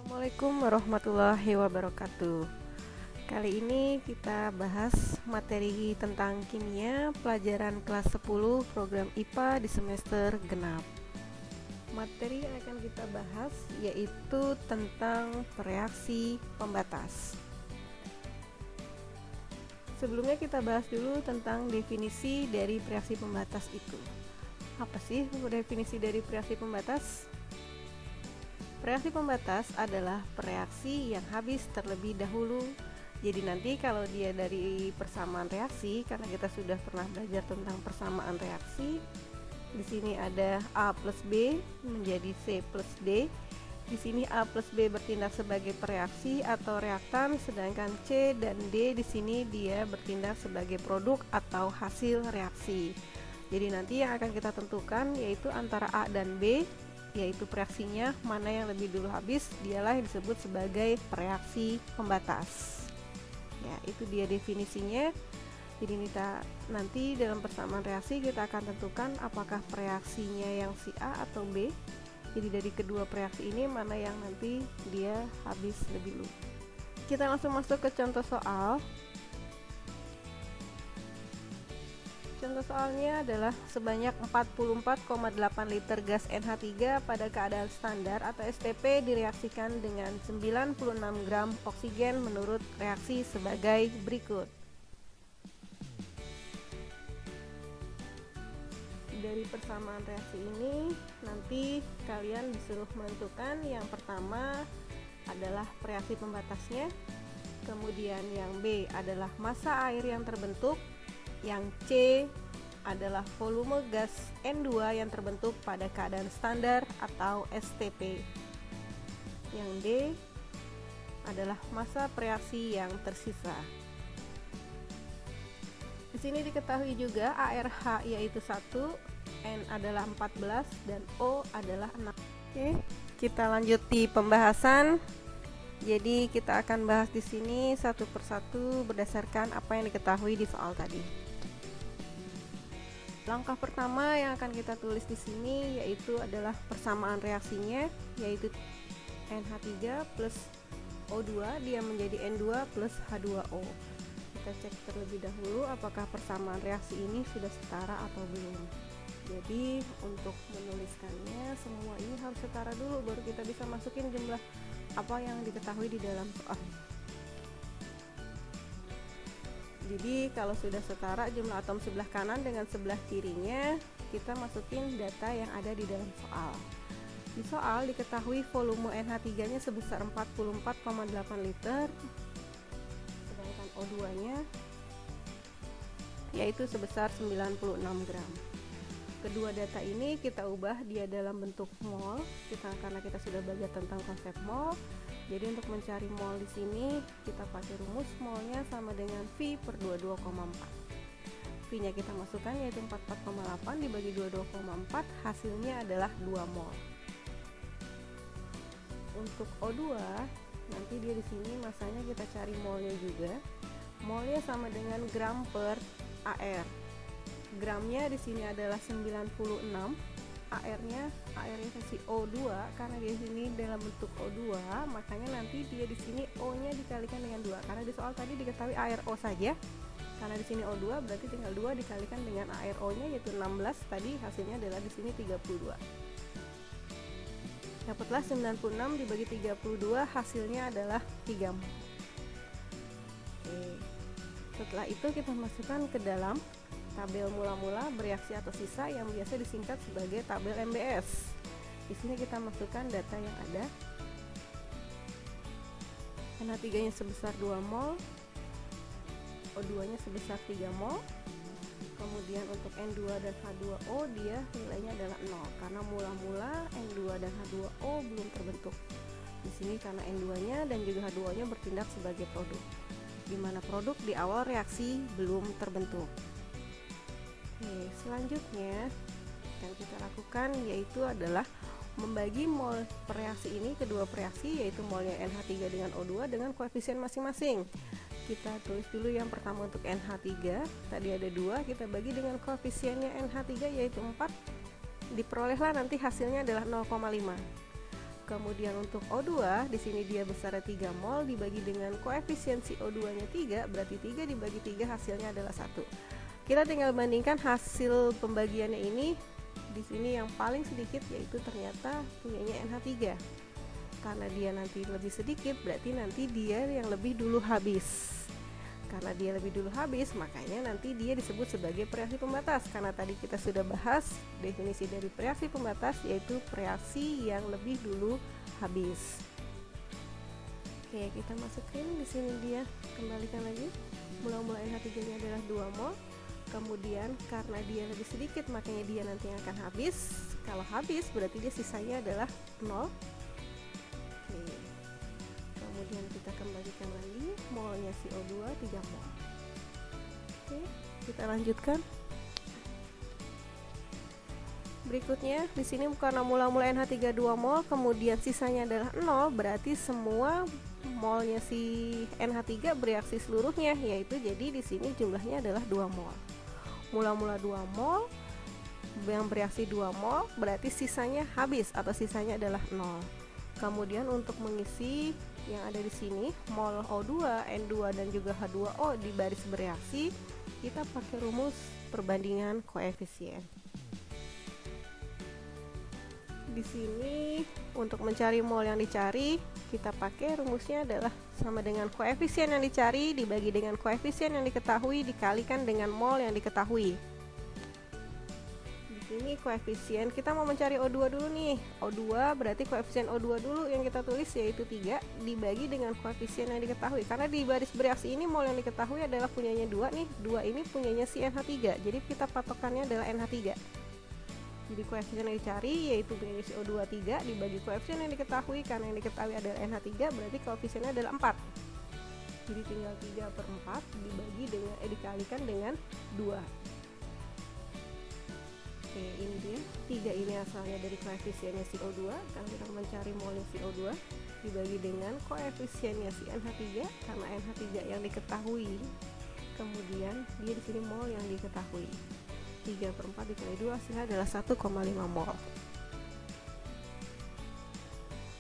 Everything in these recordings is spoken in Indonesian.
Assalamualaikum warahmatullahi wabarakatuh. Kali ini kita bahas materi tentang kimia pelajaran kelas 10 program IPA di semester genap. Materi yang akan kita bahas yaitu tentang reaksi pembatas. Sebelumnya kita bahas dulu tentang definisi dari reaksi pembatas itu. Apa sih definisi dari reaksi pembatas? Reaksi pembatas adalah reaksi yang habis terlebih dahulu. Jadi nanti kalau dia dari persamaan reaksi, karena kita sudah pernah belajar tentang persamaan reaksi, di sini ada A plus B menjadi C plus D. Di sini A plus B bertindak sebagai pereaksi atau reaktan, sedangkan C dan D di sini dia bertindak sebagai produk atau hasil reaksi. Jadi nanti yang akan kita tentukan yaitu antara A dan B, yaitu reaksinya mana yang lebih dulu habis, dialah yang disebut sebagai reaksi pembatas. Ya, itu dia definisinya. Jadi kita nanti dalam persamaan reaksi kita akan tentukan apakah reaksinya yang si A atau B. Jadi dari kedua reaksi ini mana yang nanti dia habis lebih dulu. Kita langsung masuk ke contoh soal. Contoh soalnya adalah sebanyak 44,8 liter gas NH3 pada keadaan standar atau STP direaksikan dengan 96 gram oksigen menurut reaksi sebagai berikut. Dari persamaan reaksi ini nanti kalian disuruh menentukan yang pertama adalah reaksi pembatasnya, kemudian yang B adalah massa air yang terbentuk, yang C adalah volume gas N2 yang terbentuk pada keadaan standar atau STP. Yang D adalah massa reaksi yang tersisa. Di sini diketahui juga ARH yaitu 1, N adalah 14 dan O adalah 6. Oke, kita lanjut di pembahasan. Jadi kita akan bahas di sini satu persatu berdasarkan apa yang diketahui di soal tadi. Langkah pertama yang akan kita tulis di sini yaitu adalah persamaan reaksinya, yaitu NH3 plus O2 dia menjadi N2 plus H2O. Kita cek terlebih dahulu apakah persamaan reaksi ini sudah setara atau belum. Jadi untuk menuliskannya semua ini harus setara dulu baru kita bisa masukin jumlah apa yang diketahui di dalam soal. Jadi kalau sudah setara jumlah atom sebelah kanan dengan sebelah kirinya, kita masukin data yang ada di dalam soal. Di soal diketahui volume NH3 nya sebesar 44,8 liter, sedangkan O2 nya yaitu sebesar 96 gram. Kedua data ini kita ubah dia dalam bentuk mol, karena kita sudah belajar tentang konsep mol. Jadi untuk mencari mol di sini kita pakai rumus molnya sama dengan V per 22,4. V-nya kita masukkan yaitu 44,8 dibagi 22,4, hasilnya adalah 2 mol. Untuk O2 nanti dia di sini masanya kita cari molnya juga. Molnya sama dengan gram per AR. Gramnya di sini adalah 96, AR-nya versi O2 karena di sini dalam bentuk O2, makanya nanti dia di sini O-nya dikalikan dengan 2. Karena di soal tadi diketahui ARO saja. Karena di sini O2 berarti tinggal 2 dikalikan dengan ARO-nya yaitu 16, tadi hasilnya adalah di sini 32. Dapatlah 96 dibagi 32, hasilnya adalah 3 mol. Oke. Setelah itu kita masukkan ke dalam tabel mula-mula bereaksi atau sisa yang biasa disingkat sebagai tabel MBS. Di sini kita masukkan data yang ada. NH3-nya sebesar 2 mol, O2-nya sebesar 3 mol. Kemudian untuk N2 dan H2O dia nilainya adalah 0 karena mula-mula N2 dan H2O belum terbentuk. Di sini karena N2-nya dan juga H2O-nya bertindak sebagai produk, di mana produk di awal reaksi belum terbentuk. Oke, selanjutnya yang kita lakukan yaitu adalah membagi mol reaksi ini kedua reaksi, yaitu molnya NH3 dengan O2 dengan koefisien masing-masing. Kita tulis dulu yang pertama untuk NH3, tadi ada 2, kita bagi dengan koefisiennya NH3 yaitu 4, diperolehlah nanti hasilnya adalah 0,5. Kemudian untuk O2 di sini dia besarnya 3 mol dibagi dengan koefisien CO2-nya 3, berarti 3 dibagi 3 hasilnya adalah 1. Kita tinggal bandingkan hasil pembagiannya ini. Di sini yang paling sedikit yaitu ternyata punyanya NH3. Karena dia nanti lebih sedikit, berarti nanti dia yang lebih dulu habis. Karena dia lebih dulu habis, makanya nanti dia disebut sebagai reaksi pembatas. Karena tadi kita sudah bahas definisi dari reaksi pembatas, yaitu reaksi yang lebih dulu habis. Oke, kita masukin di sini dia, kembalikan lagi. Mula-mula NH3-nya adalah 2 mol. Kemudian karena dia lebih sedikit, makanya dia nanti akan habis. Kalau habis, berarti dia sisanya adalah 0. Oke. Kemudian kita kembalikan lagi, molnya CO2 3 mol. Oke, kita lanjutkan. Berikutnya di sini karena mula-mula NH3 2 mol, kemudian sisanya adalah 0, berarti semua molnya si NH3 bereaksi seluruhnya, yaitu jadi di sini jumlahnya adalah 2 mol. Mula-mula 2 mol yang bereaksi 2 mol, berarti sisanya habis atau sisanya adalah 0. Kemudian untuk mengisi yang ada di sini, mol O2, N2 dan juga H2O di baris bereaksi, kita pakai rumus perbandingan koefisien. Di sini untuk mencari mol yang dicari, kita pakai rumusnya adalah sama dengan koefisien yang dicari dibagi dengan koefisien yang diketahui dikalikan dengan mol yang diketahui. Ini koefisien, kita mau mencari O2 dulu nih. O2 berarti koefisien O2 dulu yang kita tulis yaitu 3 dibagi dengan koefisien yang diketahui. Karena di baris bereaksi ini mol yang diketahui adalah punyanya 2 nih. 2 ini punyanya si NH3. Jadi kita patokannya adalah NH3. Jadi koefisien yang dicari yaitu punyanya si O2 3 dibagi koefisien yang diketahui, karena yang diketahui adalah NH3 berarti koefisiennya adalah 4. Jadi tinggal 3/4 dibagi dengan dikalikan dengan 2. Oke, ini dia 3 ini asalnya dari koefisiennya CO2, karena kita mencari molnya CO2 dibagi dengan koefisiennya si NH3 karena NH3 yang diketahui. Kemudian dia di sini mol yang diketahui. 3/4 dikali 2 hasilnya adalah 1,5 mol.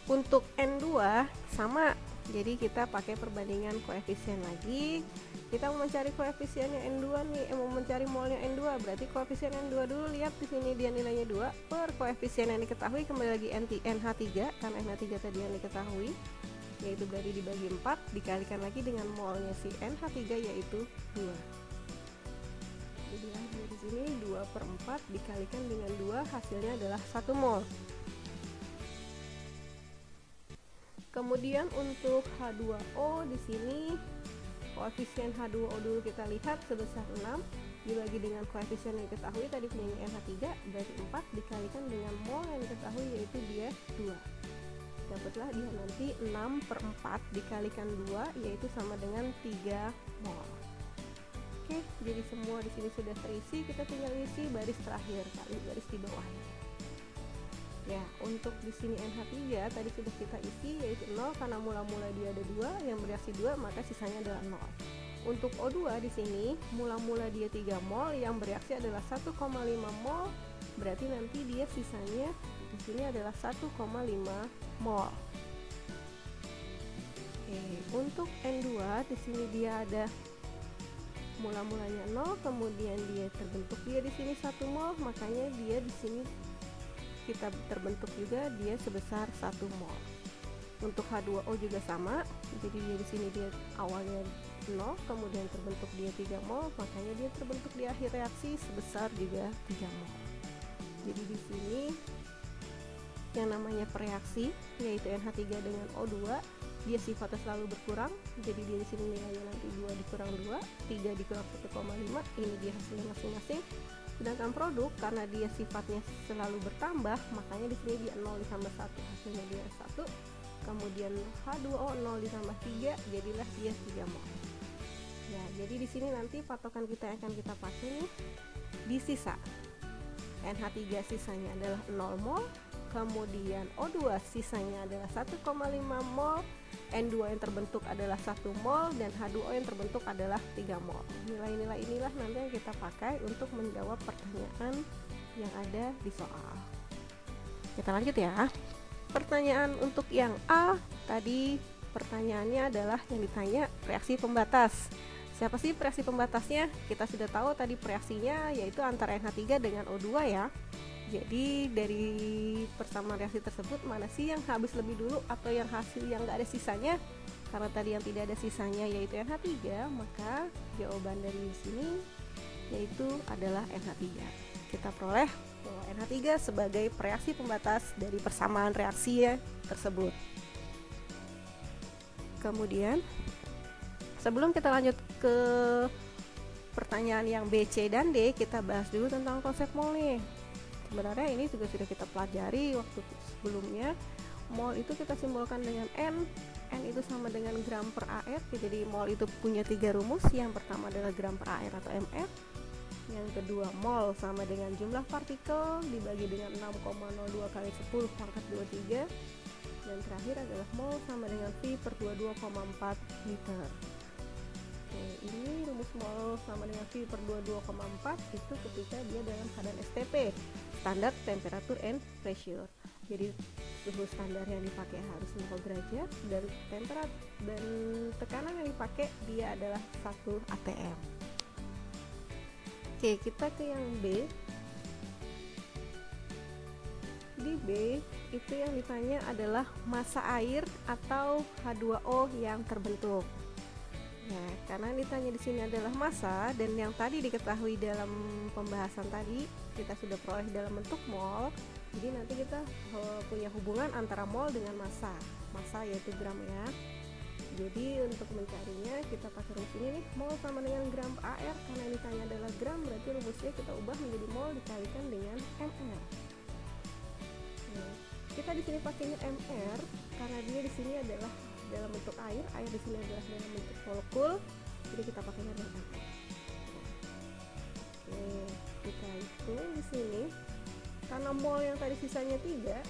Untuk N2 sama, jadi kita pakai perbandingan koefisien lagi. Kita mau mencari koefisiennya N2 nih, mau mencari molnya N2, berarti koefisien N2 dulu, lihat di sini dia nilainya 2 per koefisien yang diketahui, kembali lagi NH3 karena NH3 tadi yang diketahui, yaitu berarti dibagi 4 dikalikan lagi dengan molnya si NH3 yaitu 2. Jadi di sini 2/4 dikalikan dengan 2 hasilnya adalah 1 mol. Kemudian untuk H2O di sini koefisien H2O dulu kita lihat sebesar 6 dibagi dengan koefisien yang diketahui tadi punya NH3 berarti 4 dikalikan dengan mol yang diketahui yaitu dia 2. Dapatlah dia nanti 6/4 dikalikan 2 yaitu sama dengan 3 mol. Oke, jadi semua di sini sudah terisi, kita tinggal isi baris terakhir kali baris di bawahnya. Ya, untuk di sini NH3 tadi sudah kita isi yaitu 0 karena mula-mula dia ada 2, yang bereaksi 2 maka sisanya adalah 0. Untuk O2 di sini mula-mula dia 3 mol, yang bereaksi adalah 1,5 mol, berarti nanti dia sisanya di sini adalah 1,5 mol. Oke, untuk N2 di sini dia ada mula-mulanya 0, kemudian dia terbentuk dia di sini 1 mol, makanya dia di sini kita terbentuk juga dia sebesar 1 mol. Untuk H2O juga sama, jadi dia di sini dia awalnya 0, kemudian terbentuk dia 3 mol, makanya dia terbentuk di akhir reaksi sebesar juga 3 mol. Jadi di sini yang namanya pereaksi yaitu NH3 dengan O2, dia sifatnya selalu berkurang, jadi dia di sini nilainya nanti 2 dikurang 2, 3 dikurang 1,5, ini dia hasilnya masing-masing. Sedangkan produk karena dia sifatnya selalu bertambah, makanya di sini dia 0 ditambah 1, hasilnya dia 1. Kemudian H2O 0 ditambah 3, jadilah dia 3 mol. Ya, jadi di sini nanti patokan kita yang akan kita pakai nih di sisa. NH3 sisanya adalah 0 mol, kemudian O2 sisanya adalah 1,5 mol, N2 yang terbentuk adalah 1 mol, dan H2O yang terbentuk adalah 3 mol. Nilai-nilai inilah nanti yang kita pakai untuk menjawab pertanyaan yang ada di soal. Kita lanjut ya. Pertanyaan untuk yang A, tadi pertanyaannya adalah yang ditanya reaksi pembatas. Siapa sih reaksi pembatasnya? Kita sudah tahu tadi reaksinya yaitu antara NH3 dengan O2 ya. Jadi dari persamaan reaksi tersebut mana sih yang habis lebih dulu atau yang hasil yang nggak ada sisanya? Karena tadi yang tidak ada sisanya yaitu NH3, maka jawaban dari sini yaitu adalah NH3. Kita peroleh bahwa NH3 sebagai reaksi pembatas dari persamaan reaksi tersebut. Kemudian sebelum kita lanjut ke pertanyaan yang B, C, dan D, kita bahas dulu tentang konsep mol nih. Sebenarnya ini juga sudah kita pelajari waktu sebelumnya. Mol itu kita simbolkan dengan N itu sama dengan gram per AR. Jadi mol itu punya 3 rumus. Yang pertama adalah gram per AR atau mR. Yang kedua, mol sama dengan jumlah partikel dibagi dengan 6,02 kali 10 pangkat 23. Dan terakhir adalah mol sama dengan V per 22,4 liter. Ini rumus mol sama dengan V per 22,4 itu ketika dia dalam keadaan STP, standar temperature and pressure. Jadi suhu standar yang dipakai harus 0 derajat dan temperatur dan tekanan yang dipakai dia adalah 1 atm. Oke, kita ke yang B. Di B itu yang ditanya adalah massa air atau H2O yang terbentuk. Ya, karena yang ditanya di sini adalah massa dan yang tadi diketahui dalam pembahasan tadi kita sudah peroleh dalam bentuk mol. Jadi nanti kita punya hubungan antara mol dengan massa yaitu gram ya. Jadi untuk mencarinya kita pakai rumus ini nih, mol sama dengan gram AR. Karena yang ditanya adalah gram, berarti rumusnya kita ubah menjadi mol dikalikan dengan mR. Nah, kita di sini pakainya mR karena dia di sini adalah dalam bentuk air di sini adalah dalam bentuk molekul, jadi kita pakainya dengan mR. Oke, kita hitung di sini karena mol yang tadi sisanya 3,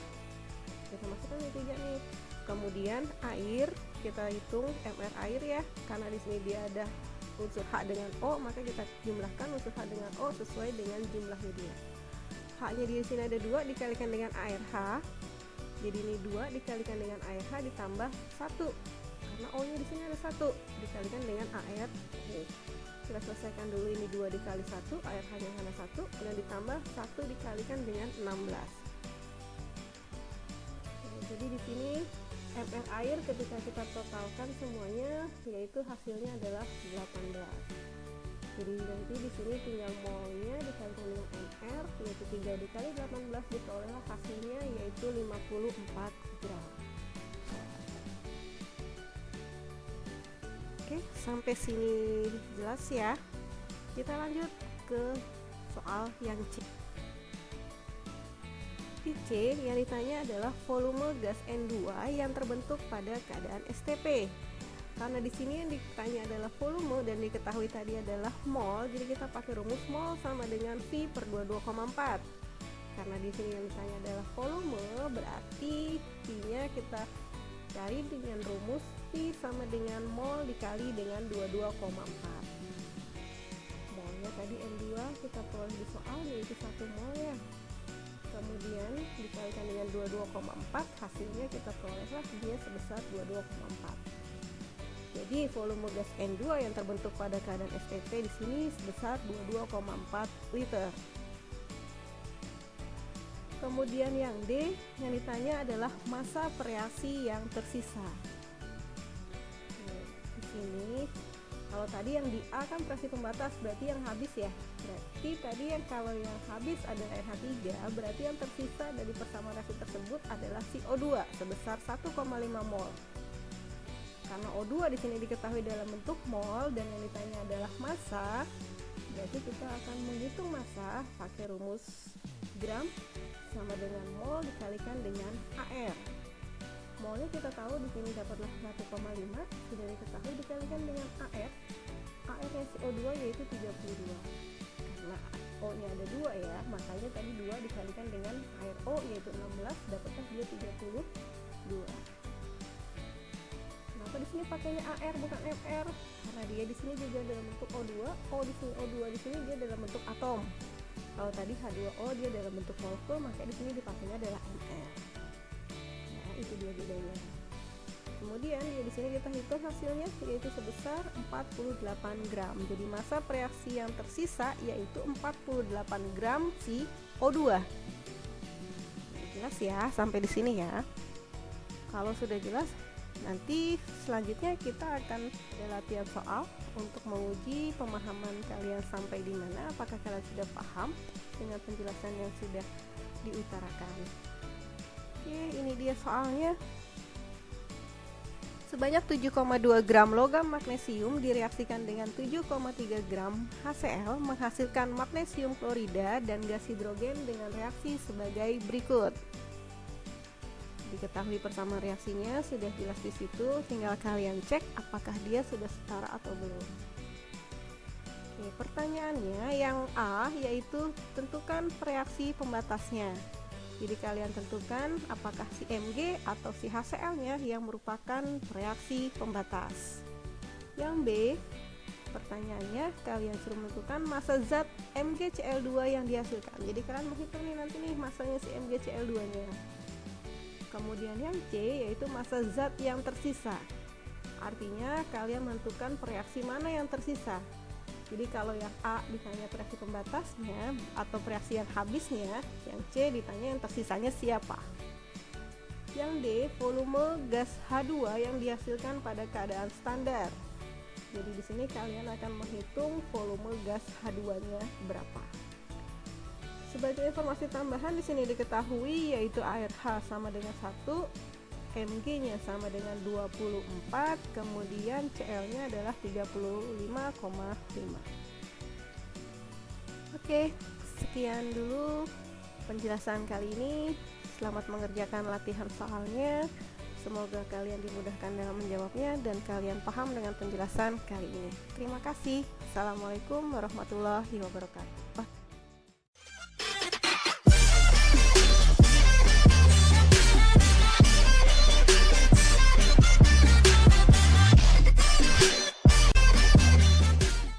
kita masukkan yang 3 nih. Kemudian air kita hitung mR air ya, karena di sini dia ada unsur H dengan O, maka kita jumlahkan unsur H dengan O sesuai dengan jumlahnya dia. H-nya di sini ada 2 dikalikan dengan air H. Jadi ini 2 dikalikan dengan air H ditambah 1. Karena O-nya di sini ada 1 dikalikan dengan air. Kita selesaikan dulu ini 2 dikali 1, air H-nya hanya 1 dan ditambah 1 dikalikan dengan 16. Jadi di sini mR air ketika kita totalkan semuanya yaitu hasilnya adalah 18. Jadi nanti di sini tinggal molnya dikalikan dengan mR yaitu 3 dikali 18 diperolehlah hasilnya yaitu 54 gram. Oke, sampai sini jelas ya. Kita lanjut ke soal yang C. Di C yang ditanya adalah volume gas N2 yang terbentuk pada keadaan STP. Karena di sini yang ditanya adalah volume dan diketahui tadi adalah mol, jadi kita pakai rumus mol sama dengan V per 22,4. Karena di sini yang ditanya adalah volume, berarti V-nya kita cari dengan rumus V sama dengan mol dikali dengan 22,4. Molnya tadi N2 kita peroleh di soal yaitu 1 mol ya. Kemudian dikalikan dengan 22,4, hasilnya kita perolehlah dia sebesar 22,4. Jadi volume gas N2 yang terbentuk pada keadaan STP di sini sebesar 22,4 liter. Kemudian yang D yang ditanya adalah massa reaksi yang tersisa. Di sini kalau tadi yang di A kan reaksi pembatas, berarti yang habis ya. Berarti tadi yang kalau yang habis adalah NH3, berarti yang tersisa dari persamaan reaksi tersebut adalah CO2 sebesar 1,5 mol. Karena O2 di sini diketahui dalam bentuk mol dan yang ditanya adalah massa, berarti kita akan menghitung massa pakai rumus gram sama dengan mol dikalikan dengan AR. Molnya kita tahu di sini dapatlah 1,5 sudah diketahui dikalikan dengan AR. AR-nya CO2 yaitu 32. Karena O-nya ada 2 ya, makanya tadi 2 dikalikan dengan air O yaitu 16, dapatlah dia 32. Kenapa di sini pakainya AR bukan MR? Karena dia di sini juga dalam bentuk O2. O di sini O2 di sini dia dalam bentuk atom. Kalau tadi H2O dia dalam bentuk molekul, maka di sini dipakainya adalah MR. itu dia bedanya. Kemudian di sini kita hitung hasilnya yaitu sebesar 48 gram. Jadi massa reaksi yang tersisa yaitu 48 gram CO2. Jelas ya sampai di sini ya. Kalau sudah jelas, nanti selanjutnya kita akan ada latihan soal untuk menguji pemahaman kalian sampai di mana. Apakah kalian sudah paham dengan penjelasan yang sudah diutarakan? Oke, ini dia soalnya. Sebanyak 7,2 gram logam magnesium direaksikan dengan 7,3 gram HCl menghasilkan magnesium klorida dan gas hidrogen dengan reaksi sebagai berikut. Diketahui persamaan reaksinya sudah jelas di situ, tinggal kalian cek apakah dia sudah setara atau belum. Oke, pertanyaannya yang A yaitu tentukan reaksi pembatasnya. Jadi kalian tentukan apakah si Mg atau si HCl-nya yang merupakan reaksi pembatas. Yang B, pertanyaannya kalian suruh menentukan massa zat MgCl2 yang dihasilkan. Jadi kalian menghitung nih nanti nih massanya si MgCl2-nya. Kemudian yang C yaitu massa zat yang tersisa. Artinya kalian menentukan reaksi mana yang tersisa. Jadi kalau yang A ditanya reaksi pembatasnya atau reaksi yang habisnya, yang C ditanya yang tersisanya siapa. Yang D, volume gas H2 yang dihasilkan pada keadaan standar. Jadi di sini kalian akan menghitung volume gas H2-nya berapa. Sebagai informasi tambahan di sini diketahui yaitu air H sama dengan 1, Mg-nya sama dengan 24, kemudian Cl-nya adalah 35,5. Oke, sekian dulu penjelasan kali ini. Selamat mengerjakan latihan soalnya. Semoga kalian dimudahkan dalam menjawabnya dan kalian paham dengan penjelasan kali ini. Terima kasih. Assalamualaikum warahmatullahi wabarakatuh.